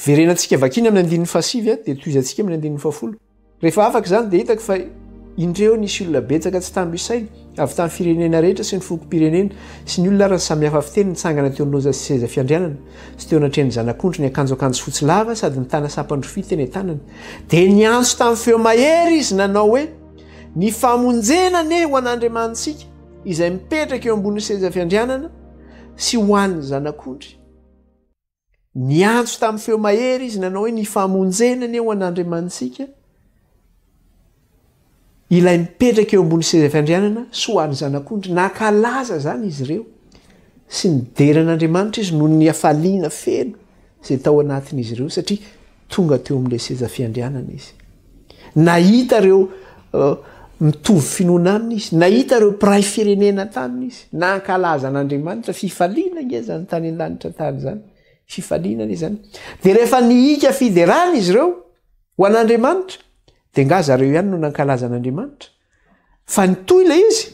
Verenantsika vakiny amin'ny 150 dia toizantsika amin'ny 150. Rehefa afaka izany dia hitako fa indreo nisy olona betsaka tsy tamby isaina avy tamin'ny firenena rehetra sy ny fokom-pirenena sy ny olona raha samihafa fiteny nitsangana teo loza sy seza fiandrianana sy teo anatreny zanak'ondry ny akanjoakanjo fotsy lava sady nitana sapandrofity eny an-tanany dia niantso tamin'ny feo mahery izy nanao hoe ny famonjena ne ho an'Andriamantsika izay mipetraka eo ambony seza fiandrianana sy ho an'ny zanak'ondry. Niantso tamin'ny feo mahery izy nanao hoe ny famonjena ne ho an'Andriamantsika ilay mipetraka eo ambony seza fiandrianana sy ho an'ny zanak'ondry. Nakalaza zany izy ireo sy nideran'Andriamanitra izy noho ny hafaliana feno izay tao anatin'izy ireo satria tonga teo amin'ilay seza fiandrianana izy. Nahita ireo mitovy finoana aminy izy, nahita ireo mpiray firenena taminy izy, nankalaza an'Andriamanitra. Fifaliana nge zany tany an-danitra tany zany, fifaliana le zany. Dia rehefa nihika fiderana izy ireo ho an'Andriamanitra dia nga zareo ihany no nankalaza an'Andriamanitra. Fa nitoy ilay izy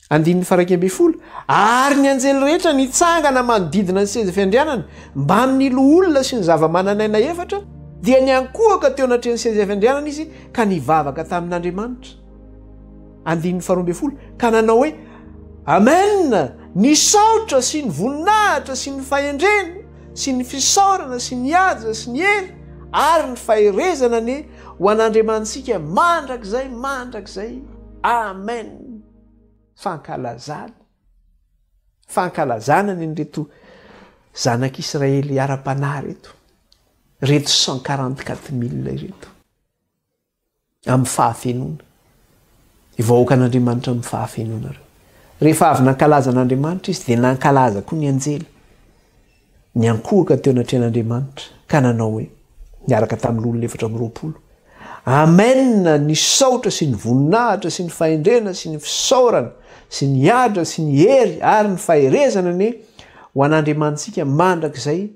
1:12 ary ny anjely rehetra nitsangana manodidina ny seza fiandrianana mba amin'ny loholona sy ny zava-mananaina efatra dia niankohaka teo anatreny seza fiandrianana izy ka nivavaka tamin'Andriamanitra. 1:12 ka nanao hoe amen, ny saotra sy ny voninahitra sy ny fahendrena sy ny fisaorana sy ny haja sy ny hery ary ny faherezana ne ho an'Andriamantsika mandrakizay mandrakizay. Amen. Fankalazana ny reto zanak'Israely ara-panahy reto 144,000 ireto amin'ny fahafenona. Vahoaka an'Andriamanitra amin'ny fahafenona reo. Rehefa avy nankalaza an'Andriamanitra izy dia nankalaza koa ny anjely. Niankohaka teo anatren'Andriamanitra ka nanao hoe niaraka tamin'ny olona 420 amen, ny saotra sy ny voninahitra sy ny fahendrena sy ny fisaorana sy ny hadra sy ny hery ary ny faherezana ne ho an'Andriamantsika mandrakizay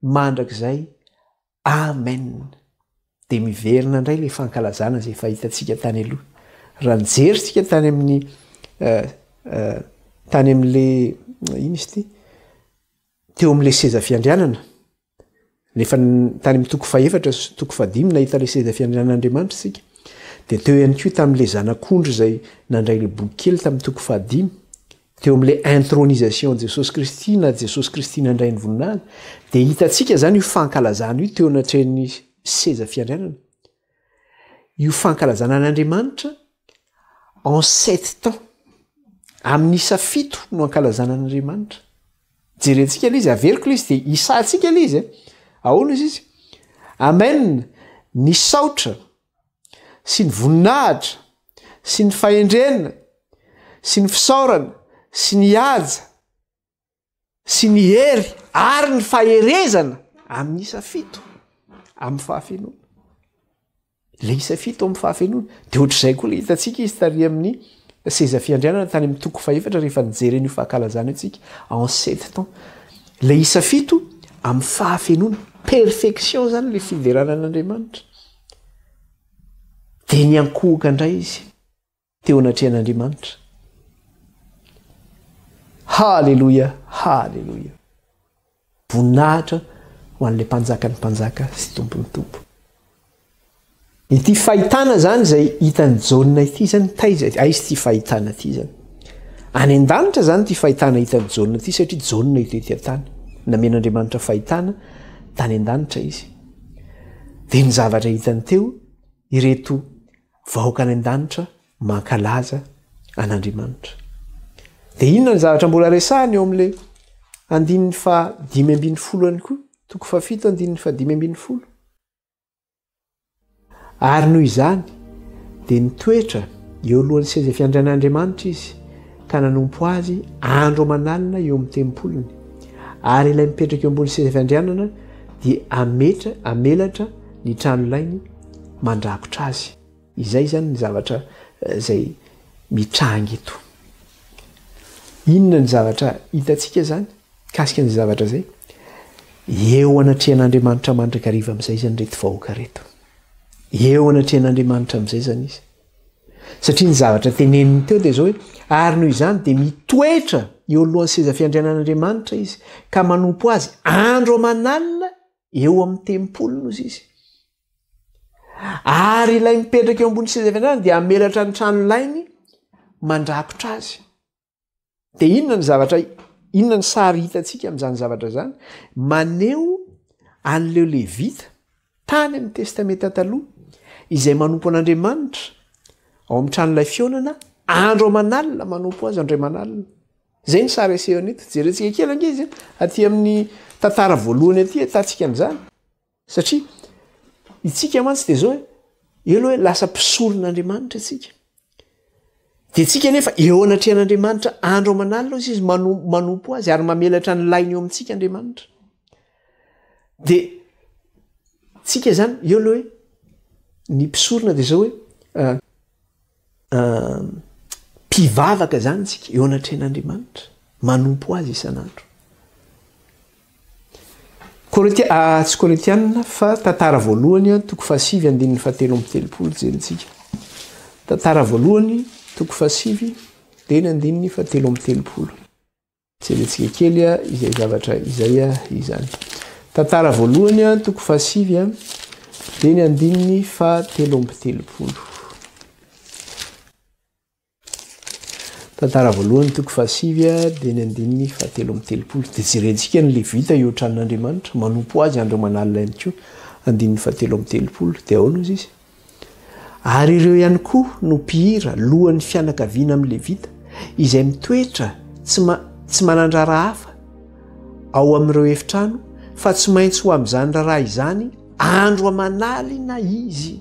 mandrakizay. Amen. Dia miverina indray ilay fankalazana izay fahitantsika tany aloha. Raha nijeritsika tany amin'ny tany amin'ilay ino izy ity teo amin'ilay seza fiandrianana, nefa tany amin'ny toko faefatra sy toko 15 nahita ilay seza fiandrianan'Andriamanitra isika. Dia teo ihany koa tamin'ilay zanak'ondry izay nandray ilay boky kely tamin'ny toko 15 teo amin'ilay intronisation de Jesosy Kristy na Jesosy Kristy nandray ny voninahitra dia hitantsika zany io fankalazana io teo anatren'ny seza fiandrianana. Io fankalazana an'Andriamanitra en 7 temps amin'ny isa 7 no ankalazana an'Andriamanitra. Jerentsika ilay izy, averiko ilay izy dia isantsika ilay izy. Ahoana izy? Amen, ny saotra sy ny voninahitra sy ny fahendrena sy ny fisaorana sy ny haja sy ny hery ary ny faherezana amin'ny isa 7 amin'ny fahafenona. Ilay isa 7 amin'ny fahafenona dia ohatr'izay koa ilay hitantsika izy tary amin'ny seza fiandrianana tany amin'ny toko faefatra rehefa nijeren'io fankalazana itsika en 7 temps. Ilay isa 7 amin'ny fahafenona, perfection zany ilay fiderana an'Andriamanitra. Dia niankohaka indray izy teo anatrehan'Andriamanitra. Halleluja, halleluja. Voninahitra ho an'ilay mpanjakany mpanjaka sy tompony tompo. Ity fahitana zany izay hitan'ny Jaona ity zany taiza aizy ity fahitana ity zany. Any an-danitra zany ity fahitana hitan'ny Jaona ity satria Jaona ito ety an-tany namen'Andriamanitra fahitana tany an-danitra izy. Dia ny zavatra hitany teo ireto vahoaka any an-danitra mankalaza an'Andriamanitra. Dia inona ny zavatra mbola resahany eo amin'ilay 5:5 any koa, toko 7 5:5. Ary noho izany dia nitoetra eo alohan'ny seza fiandrianan'Andriamanitra izy ka nanompo azy andro aman'alina eo amin'ny tempolony. Ary ilay mipetraka eo ambony seza fiandrianana dia amelatra ny trano ilainy mandrakotra azy. Izay zany ny zavatra izay mitrangy eto. Inona ny zavatra hitantsika zany kasika ny zavatra zay? Eo anatrehan'Andriamanitra mandrakariva amin'izay zany reto vahoaka reto. Eo anatrehan'Andriamanitra amin'izay zany izy. Satria ny zavatra teneniny teo dia zao hoe ary noho izany dia mitoetra eo alohan'ny seza fiandrianan'Andriamanitra izy ka manompo azy andro aman'alina eo amin'ny tempolony izy. ary ilay mipetraka eo ambony seza fiandrana dia amelatra ny trano lainy mandrakotra azy. De inona ny sary hitantsika amin'izany zavatra zany? Maneho an'leo Levita tany amin'ny testamenta taloha izay manompo an'Andriamanitra ao amin'ny tranolay fionana andro aman'alina manompo azy andro aman'alina. Zay ny sary asehony eto. Jerentsika kely angizy aty amin'ny tantara voalohany aty atantsika an'izany. Satria itsika mantsy de zao eo aloha hoe lasa mpisoron'Andriamanitra itsika. De tsika nefa eo anatrehan'Andriamanitra andro aman'alina izy manompo azy ary mamelatra ny lainy eo amintsika Andriamanitra. De tsika zany eo aloha hoe ny mpisorona de zao hoe mpivavaka zany tsika eo anatrehan'Andriamanitra manompo azy isan'andro. Tsy Korintianina fa tantara voalohany toko 7:7 jerentsika. Tantara voalohany toko 7:7. Jerentsika kely izay zavatra izay izany. Tantara voalohany toko 7:7. Tantara voalohany toko 7:7. De jerentsika ny Levita eo tranon'Andriamanitra manompo azy andro aman'alina ihany koa 7:7. De ao nozy izy. Ary ireo ihany koa no mpihira lohan'ny fianakaviana amin'ny Levita izay mitoetra tsy manandrara hafa ao amin'ireo efitrano fa tsy maintsy ho amin'izany raharaha izany andro aman'alina izy.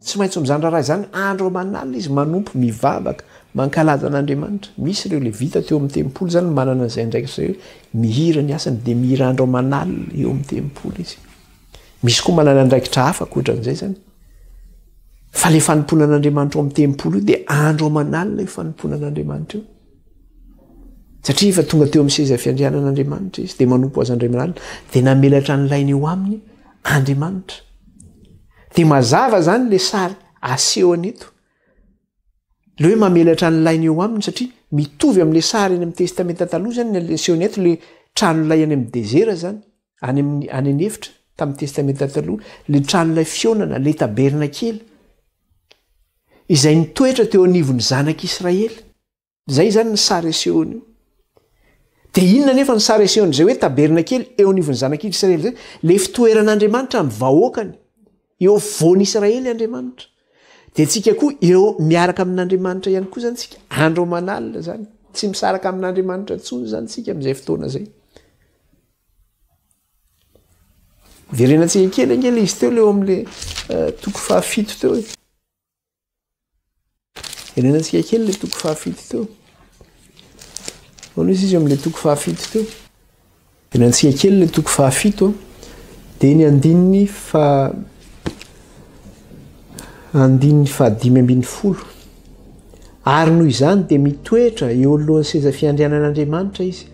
Tsy maintsy ho amin'izany raharaha izany andro aman'alina izy manompo mivavaka mankalaza an'Andriamanitra. Misy ireo Levita teo amin'ny tempolo zany manana izay ndraiky zay mihira ny asany de mihira andro aman'alina eo amin'ny tempolo izy. Misy koa manana andraikitra hafa ankoatran'izay zany. Fa le fanompona an'Andriamanitra ao amin'ny tempolo io de andro aman'alina io fanompona an'Andriamanitra io. Satria efa tonga teo amin'ny seza fiandrianan'Andriamanitra izy de manompo azy andro aman'alina de namelatra ny lainy eo aminy Andriamanitra. De mazava zany le sary asehony eto. Le hoe mamelatra ny lainy eo aminy satria mitovy amin'le sary eny amin'ny testamenta taloha zany ny asehony eto le tranolay any amin'ny dezera zany any anefitra tamin'ny testamenta taloha le tranolay fionana le taberna kely izay nitoetra teo anivon'ny zanak'Israely. Zay zany ny sary asehony io. De inona nefa ny sary asehony zay hoe taberna kely eo anivon'ny zanak'Israely zay? Le fitoeran'Andriamanitra amin'ny vahoakany eo voan'Israely Andriamanitra. De tsika koa eo miaraka amin'Andriamanitra ihany koa zany tsika andro aman'alina zany. Tsy misaraka amin'Andriamanitra intsony zany tsika amin'izay fotoana zay. Verenantsika kely angely izy teo leo amin'le toko 7 teo. Verenantsika kely le toko 7 teo. Ono izy amin'le toko 7 teo. Verenantsika kely le toko 7 de ny andininy fa 5:10. Ary noho izany de mitoetra eo alohan'ny seza fiandrianan'Andriamanitra izy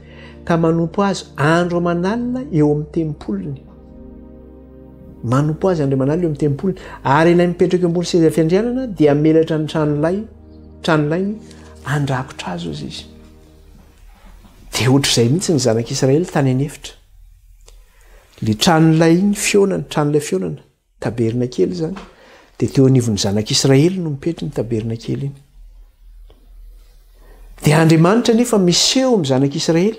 ka manompo azy andro aman'alina eo amin'ny tempolony. Manompo azy andro aman'alina eo amin'ny tempolony ary ilay mipetraka eo ambony seza fiandrianana dia amelatra ny tranolay andrakotra azy ozy izy. De ohatr'izay mihitsy ny zanak'Israely tany anefitra. Le tranolay fionana taberna kely zany. De teo anivon'ny zanak'Israely no mipetry ny taberna kely iny. De Andriamanitra nefa miseho amin'ny zanak'Israely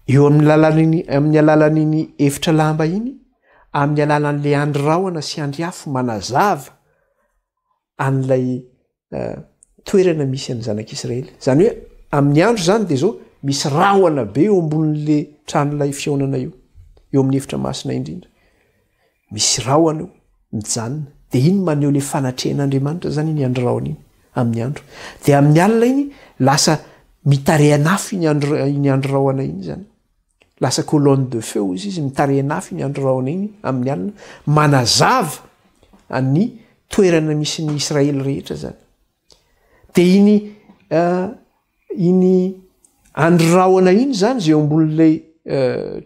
eo amin'ny alalan'iny efitra lamba iny, amin'ny alalan'le andry rahona sy andry afo manazava an'ilay toerana misy an'ny zanak'Israely. Zany hoe amin'ny andro zany de zao misy rahona be eo ambonin'le tranolay fionana io, eo amin'ny efitra masina indrindra. Misy rahona io mijanona. De iny maneho le fanatrehan'Andriamanitra zany iny andro rahona iny amin'ny andro. De amin'ny alina iny lasa mitarehanafo iny andro rahona iny zany. Lasa colonne de feu izy mitarehanafo iny andro rahona iny amin'ny alina manazava ny toerana misy ny Israely rehetra zany. De iny andro rahona iny zany zay eo ambon'le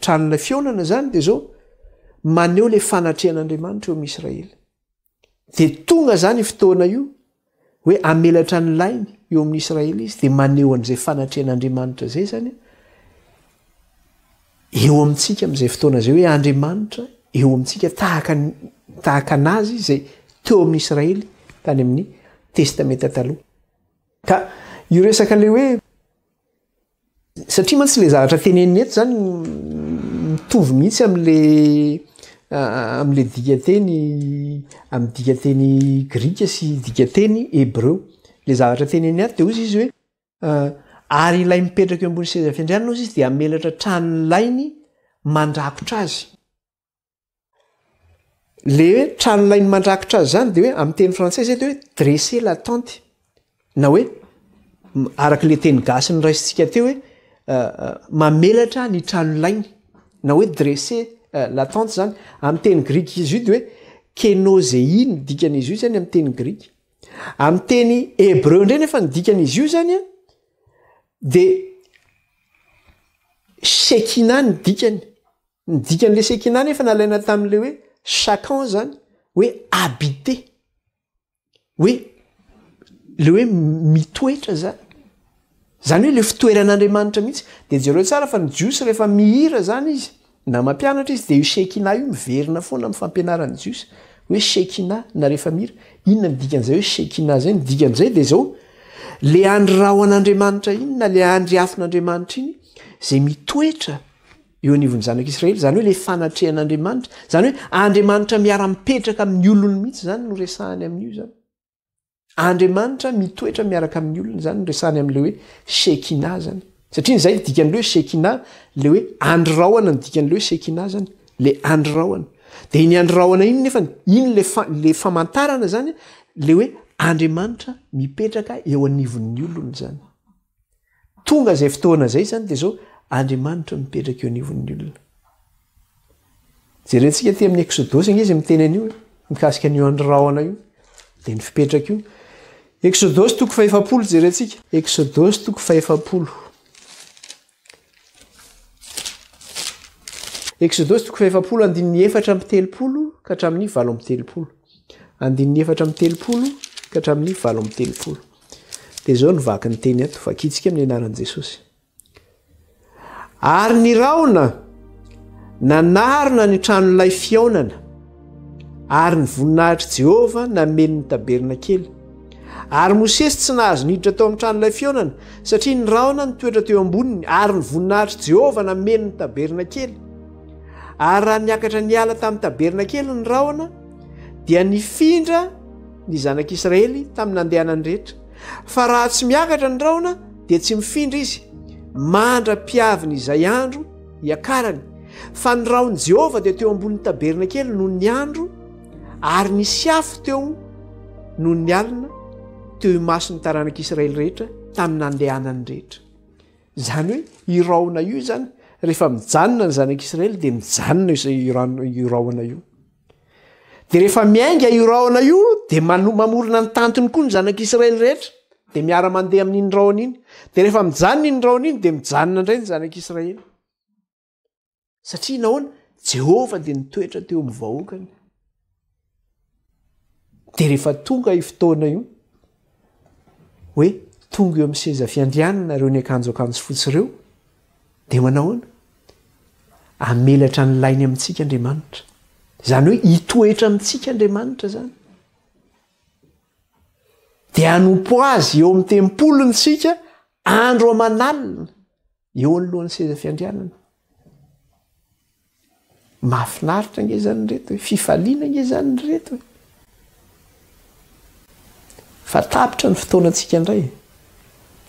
tranolay fionana zany de zao maneho le fanatrehan'Andriamanitra eo amin'ny Israely. De tonga zany fotoana io hoe amelatra ny lainy eo amin'ny Israely izy de maneho an'izay fanatrehan'Andriamanitra zay zany eo amintsika amin'izay fotoana zay hoe Andriamanitra eo amintsika tahaka tahaka anazy zay teo amin'ny Israely tany amin'ny testamenta taloha. Ka io resaka le hoe satria mantsy le zavatra teneniny eto zany mitovy mihitsy am'le dikateny amin'ny dikateny grika sy dikateny hébreu. Le zavatra teneniny ato de ozy izy hoe ary ilay mipetraka eo ambony seza fiandrianana ozy izy de amelatra tranolainy mandrakotra azy. Le hoe tranolainy mandrakotra azy zany de hoe amin'ny teny frantsay zay de hoe dresser la tente, na hoe araka le teny gasy ny raisitsika teo hoe mamelatra ny tranolainy, na hoe dresser la tente zany. Amin'ny teny grika izy io de hoe kenozein ny dikan'izy io zany amin'ny teny grika. Amin'ny teny hébreu ndray nefa ny dikan'izy io zany de shekina ny dikany. Ny dikan'le shekina nefa nalaina tamin'le hoe chacun zany hoe habité, hoe le hoe mitoetra zany. Zany hoe le fitoeran'Andriamanitra mihitsy. De jereo tsara fa ny jiosy rehefa mihira zany izy na mampianatra izy de io shekina io miverina foana amin'ny fampianaran'ny jiosy hoe shekina na rehefa mihira. Inona ny dikan'izay hoe shekina zay? Ny dikan'izay de zao le andry rahoan'Andriamanitra iny na le andry afin'Andriamanitra iny zay mitoetra eo anivon'ny zanak'Israely, zany hoe le fanatrehan'Andriamanitra, zany hoe Andriamanitra miara-mipetraka amin'ny olony mihitsy zany no resahany amin'io zany. Andriamanitra mitoetra miaraka amin'ny olony zany no resahany amin'le hoe shekina zany. Satria zay dikan'le hoe shekina, le hoe andry rahoana ny dikan'le hoe shekina zany, le andry rahoana. De iny andry rahoana iny nefa iny le famantarana zany le hoe Andriamanitra mipetraka eo anivon'ny olony zany. Tonga zay fotoana zay zany de zao Andriamanitra mipetraka eo anivon'ny olona. Jerentsika ty amin'ny Exodosy izy miteny an'io mikasika an'io andry rahoana io de ny fipetraka io. Exodosy 7 jerentsika. Exodosy 7. Exodosy 7 andininy 4:30 ka hatramin'ny 7:30. Andininy 4:30 ka hatramin'ny 7:30. De zao ny vaky ny teny ato vakitsika amin'ny anaran'i Jesosy. Ary ny raona nanarona ny tranon'ilay fiaonana, ary ny voninahitry Jehova namely ny tabernakely. Ary Mosesy tsy nahazo niditra tao amin'ny tranon'ilay fiaonana satria ny raona nitoetra teo amboniny, ary ny voninahitry Jehova namely ny tabernakely. Ary raha niakatra niala tamin'ny tabernakely ny raona dia nifindra ny zanak'Israely tamin'ny nandehanany rehetra. Fa raha tsy miakatra ny raona dia tsy mifindra izy, mandra-piaviny izay andro hiakarany. Fa ny raon'i Jehova dia teo ambonin'ny tabernakely noho ny andro, ary nisy afo teo noho ny alina teo imason'ny taranak'Israely rehetra tamin'ny nandehanany rehetra. Zany hoe io raona io zany rehefa mijanona ny zanak'Israely dia mijanona io raona io. Dia rehefa miainga io raona io dia mamorona ny tantony koa ny zanak'Israely rehetra dia miara-mandeha amin'iny raona iny. Dia rehefa mijanona iny raona iny dia mijanona indray ny zanak'Israely. Satria nahoana? Jehova dia nitoetra teo amin'ny vahoakany. Dia rehefa tonga io fotoana io hoe tonga eo amin'ny seza fiandrianana ireo ny akanjo fotsy ireo dia manahoana? Amelatra ny lainy amintsika Andriamanitra. Zany hoe hitoetra amintsika Andriamanitra zany. Dia hanompo azy eo amin'ny tempolony sika andro aman'alina eo anolohan'ny seza fiandrianana. Mahafinaritra nge zany reto hoe, fifaliana nge zany reto hoe. Fa tapitra ny fotoanantsika indray.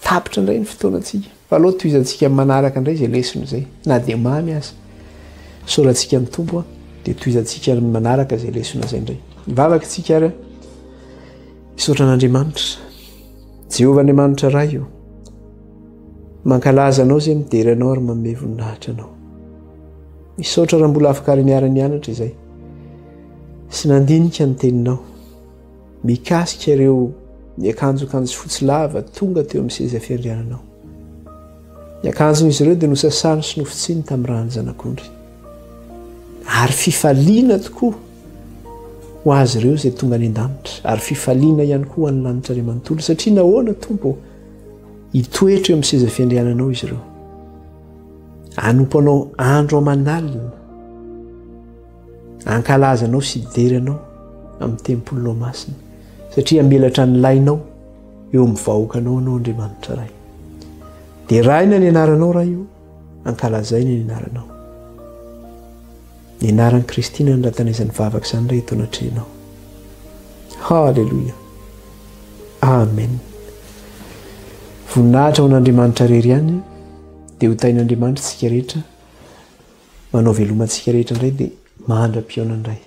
Tapitra indray ny fotoanantsika. Fa aloha toizantsika manaraka indray izay lesona izay. Na dia mamy aza. Sorantsika ny tompo dia toizantsika manaraka izay lesona izay indray. Mivavaka tsika ary misaotra an'Andriamanitra. Jehovah Andriamanitra iray io. Mankalaza anao izay midery anao ary manome voninahitra anao. Misaotra raha mbola afaka ary niara nianatra izay. Sy nandinika ny teninao. Mikasika ireo miakanjo fotsy lava tonga teo amin'ny seza fiandriananao. Ny akanjon'izy ireo dia nosasany sy nofotsiny tamin'ny rano zanak'ondry. Ary fifaliana tokoa ho azy ireo izay tonga any an-danitra. Ary fifaliana ihany koa any lanitra ray manontolo satria nahoana Tompo hitoetra eo amin'ny seza fiandriananao izy ireo. Hanompo anao andro aman'alina ankalazanao sy deranao amin'ny tempolonao masina satria amelatra ny lainao eo amin'ny vahoakanao anao Andriamanitra ray. Dia raina ny anaranao raha io, ankalazaina ny anaranao. Ny anaran'i Kristina ny ratanezan'ny vavaka izany ray eto anatrehanao. Halleluja. Amen. Voninahitra ho an'Andriamanitra rery ihany dia ho tain'Andriamanitra tsika rehetra, manao velomantsika rehetra indray dia mahandra-piaona indray.